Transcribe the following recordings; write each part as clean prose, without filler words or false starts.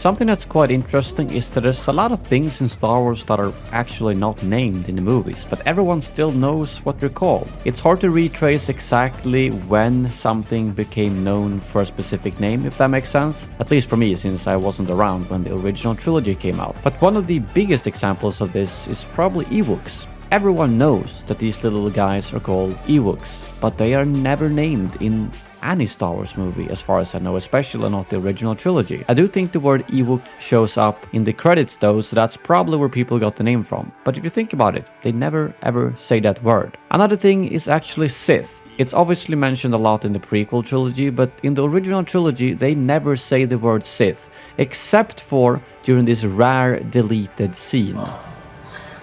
Something that's quite interesting is that there's a lot of things in Star Wars that are actually not named in the movies, but everyone still knows what they're called. It's hard to retrace exactly when something became known for a specific name, if that makes sense. At least for me, since I wasn't around when the original trilogy came out. But one of the biggest examples of this is probably Ewoks. Everyone knows that these little guys are called Ewoks, but they are never named in any Star Wars movie as far as I know, especially not the original trilogy. I do think the word Ewok shows up in the credits though, so that's probably where people got the name from. But if you think about it, they never ever say that word. Another thing is actually Sith. It's obviously mentioned a lot in the prequel trilogy, but in the original trilogy they never say the word Sith, except for during this rare deleted scene.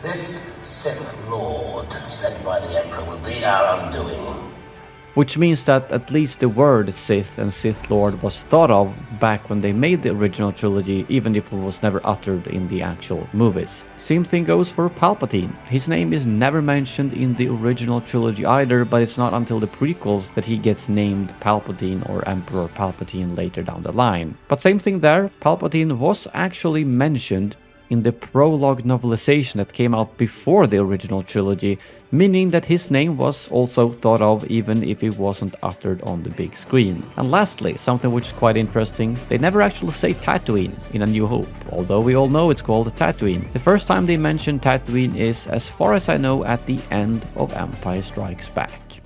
This Sith Lord sent by the Emperor will be our undoing. Which means that at least the word Sith and Sith Lord was thought of back when they made the original trilogy, even if it was never uttered in the actual movies. Same thing goes for Palpatine. His name is never mentioned in the original trilogy either, but it's not until the prequels that he gets named Palpatine or Emperor Palpatine later down the line. But same thing there, Palpatine was actually mentioned in the prologue novelization that came out before the original trilogy, meaning that his name was also thought of even if it wasn't uttered on the big screen. And lastly, something which is quite interesting, they never actually say Tatooine in A New Hope, although we all know it's called Tatooine. The first time they mention Tatooine is, as far as I know, at the end of Empire Strikes Back.